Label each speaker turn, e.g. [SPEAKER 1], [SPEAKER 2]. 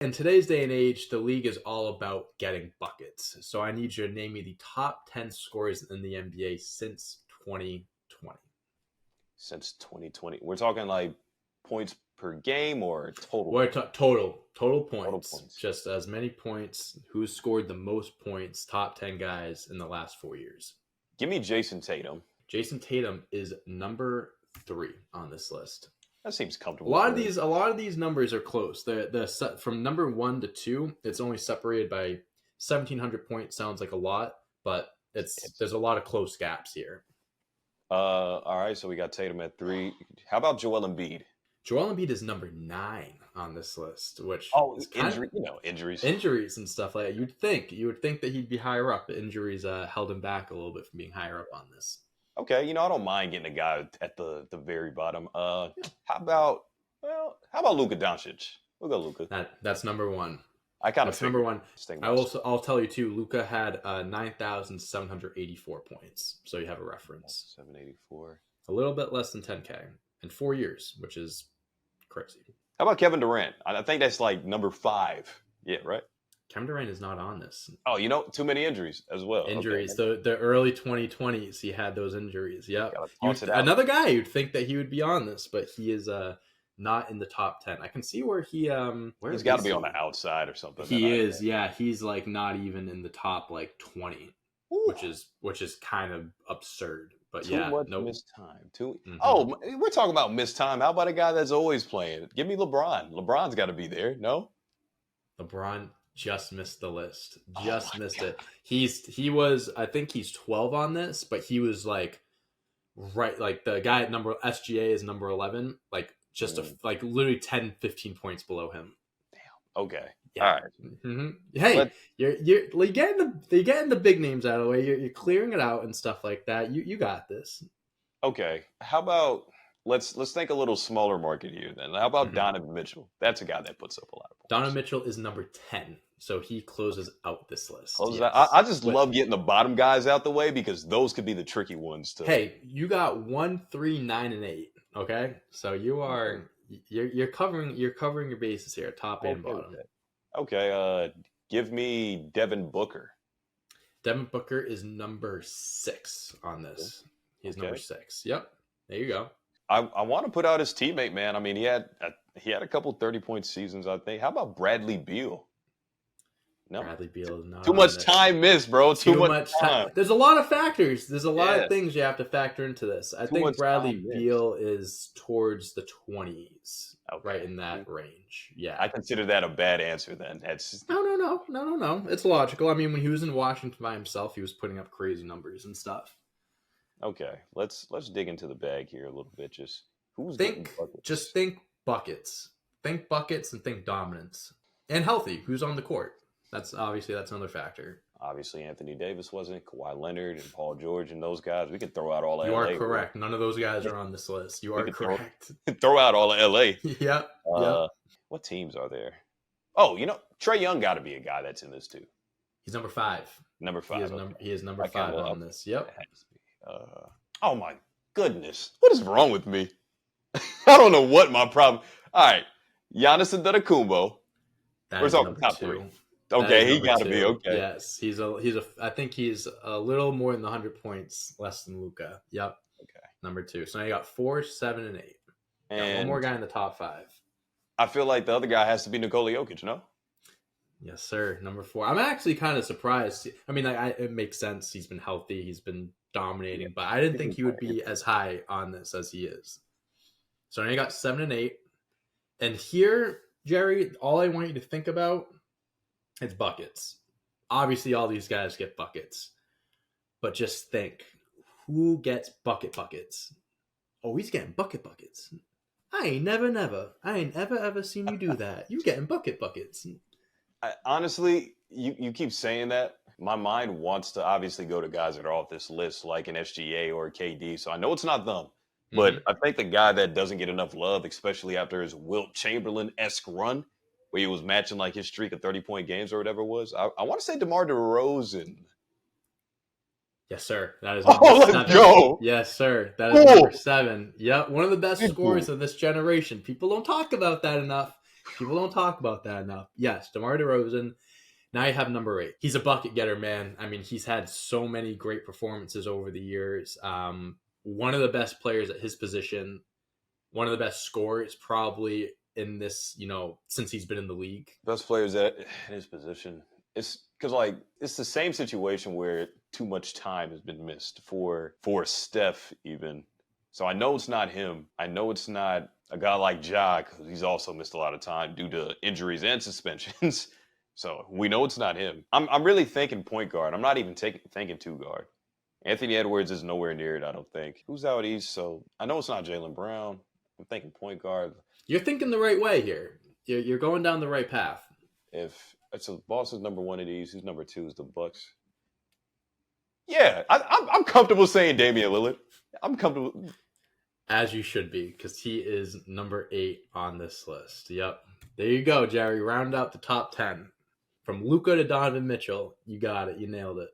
[SPEAKER 1] In today's day and age, the league is all about getting buckets. So I need you to name me the top 10 scorers in the NBA since 2020.
[SPEAKER 2] Since 2020. We're talking like points per game or total?
[SPEAKER 1] Total points.
[SPEAKER 2] points.
[SPEAKER 1] Just as many points. Who's scored the most points? Top 10 guys in the last 4 years.
[SPEAKER 2] Give me Jason Tatum.
[SPEAKER 1] Jason Tatum is number 3 on this list.
[SPEAKER 2] That seems comfortable.
[SPEAKER 1] A lot of these numbers are close. The from number 1 to 2, it's only separated by 1,700 points. Sounds like a lot, but there's a lot of close gaps here.
[SPEAKER 2] All right, so we got Tatum at 3. How about Joel Embiid?
[SPEAKER 1] Joel Embiid is number 9 on this list, which
[SPEAKER 2] injuries
[SPEAKER 1] and stuff like that. You would think that he'd be higher up, but injuries held him back a little bit from being higher up on this.
[SPEAKER 2] Okay, I don't mind getting a guy at the very bottom. How about Luka Doncic? We'll go Luka.
[SPEAKER 1] That's number 1.
[SPEAKER 2] That's
[SPEAKER 1] number 1. I'll tell you too. Luka had 9,784 points, so you have a reference.
[SPEAKER 2] 784.
[SPEAKER 1] A little bit less than 10K in 4 years, which is crazy.
[SPEAKER 2] How about Kevin Durant? I think that's like number 5. Yeah, right.
[SPEAKER 1] Kevin Durant is not on this.
[SPEAKER 2] Oh, too many injuries as well.
[SPEAKER 1] Injuries.
[SPEAKER 2] Okay.
[SPEAKER 1] The early 2020s, he had those injuries. Yep.
[SPEAKER 2] Another
[SPEAKER 1] guy you'd think that he would be on this, but he is not in the top 10. I can see where he's
[SPEAKER 2] got to be on the outside or something.
[SPEAKER 1] He is. Yeah, he's like not even in the top like 20,
[SPEAKER 2] Ooh.
[SPEAKER 1] which is kind of absurd. But
[SPEAKER 2] Too much
[SPEAKER 1] nope.
[SPEAKER 2] missed time.
[SPEAKER 1] Mm-hmm.
[SPEAKER 2] Oh, we're talking about missed time. How about a guy that's always playing? Give me LeBron. LeBron's got to be there. No,
[SPEAKER 1] LeBron just missed the list. Missed it. He was. I think he's 12 on this, but he was like the guy at SGA is number 11. Like just like literally 10, 15 points below him.
[SPEAKER 2] Damn. Okay.
[SPEAKER 1] Yeah.
[SPEAKER 2] All right.
[SPEAKER 1] Mm-hmm. Hey, you're getting the big names out of the way. You're clearing it out and stuff like that. You got this.
[SPEAKER 2] Okay. How about let's think a little smaller market here then. How about Donovan Mitchell? That's a guy that puts up a lot of points.
[SPEAKER 1] Donovan Mitchell is number 10, so he closes out this list.
[SPEAKER 2] Yes. I just love getting the bottom guys out the way because those could be the tricky ones too.
[SPEAKER 1] Hey, you got 1, 3, 9, and 8. Okay, so you're covering your bases here, top and bottom.
[SPEAKER 2] Okay, give me Devin Booker.
[SPEAKER 1] Devin Booker is number 6 on this. He's number 6. Yep, there you go.
[SPEAKER 2] I want to put out his teammate, man. I mean, he had a couple 30-point seasons, I think. How about Bradley Beal? No,
[SPEAKER 1] Bradley Beal is not.
[SPEAKER 2] Too much time missed, bro. Too much time.
[SPEAKER 1] There's a lot of factors. There's a lot of things you have to factor into this. I think Bradley Beal is towards the 20s, right in that range. Yeah,
[SPEAKER 2] I consider that a bad answer. Then that's
[SPEAKER 1] no. It's logical. I mean, when he was in Washington by himself, he was putting up crazy numbers and stuff.
[SPEAKER 2] Okay, let's dig into the bag here a little bit. Just
[SPEAKER 1] think buckets. Think buckets and think dominance and healthy. Who's on the court? That's another factor.
[SPEAKER 2] Obviously, Anthony Davis wasn't. Kawhi Leonard and Paul George and those guys. We could throw out all of LA.
[SPEAKER 1] You are correct. None of those guys are on this list. You are correct.
[SPEAKER 2] Throw out all of LA.
[SPEAKER 1] Yep.
[SPEAKER 2] What teams are there? Oh, Trae Young got to be a guy that's in this too.
[SPEAKER 1] He's number 5.
[SPEAKER 2] Number 5.
[SPEAKER 1] He is number 5 on this. Yep.
[SPEAKER 2] Oh my goodness. What is wrong with me? I don't know what my problem. All right. Giannis Antetokounmpo. We're talking top 3. Okay, he got to be okay.
[SPEAKER 1] Yes, I think he's a little more than 100 points less than Luka. Yep.
[SPEAKER 2] Okay.
[SPEAKER 1] Number 2. So now you got 4, 7, and 8. And one more guy in the top 5.
[SPEAKER 2] I feel like the other guy has to be Nikola Jokic, no?
[SPEAKER 1] Yes, sir. Number 4. I'm actually kind of surprised. I mean, it makes sense. He's been healthy. He's been dominating, but I didn't think he would be as high on this as he is. So now you got 7 and 8. And here, Jerry, all I want you to think about is buckets. Obviously, all these guys get buckets. But just think, who gets buckets? Oh, he's getting buckets. I ain't ever seen you do that. You getting buckets.
[SPEAKER 2] Honestly, you keep saying that. My mind wants to obviously go to guys that are off this list, like an SGA or KD. So I know it's not them. But I think the guy that doesn't get enough love, especially after his Wilt Chamberlain-esque run, where he was matching like his streak of 30-point games or whatever it was, I want to say DeMar DeRozan.
[SPEAKER 1] Yes, sir. That is
[SPEAKER 2] let's go.
[SPEAKER 1] Yes, sir. That is number 7. Yep, one of the best scorers of this generation. People don't talk about that enough. People don't talk about that enough. Yes, DeMar DeRozan. Now you have number 8. He's a bucket getter, man. I mean, he's had so many great performances over the years. One of the best players at his position, one of the best scorers probably in this, since he's been in the league.
[SPEAKER 2] Best players at in his position. It's because like it's the same situation where too much time has been missed for Steph even. So I know it's not him. I know it's not a guy like Ja because he's also missed a lot of time due to injuries and suspensions. So we know it's not him. I'm really thinking point guard. I'm not even thinking two guard. Anthony Edwards is nowhere near it, I don't think. Who's out east? So I know it's not Jaylen Brown. I'm thinking point guard.
[SPEAKER 1] You're thinking the right way here. You're going down the right path.
[SPEAKER 2] If it's a Boston's number 1 of these, who's number 2 is the Bucks. Yeah, I'm comfortable saying Damian Lillard. I'm comfortable.
[SPEAKER 1] As you should be, because he is number 8 on this list. Yep. There you go, Jerry. Round out the top 10. From Luka to Donovan Mitchell. You got it. You nailed it.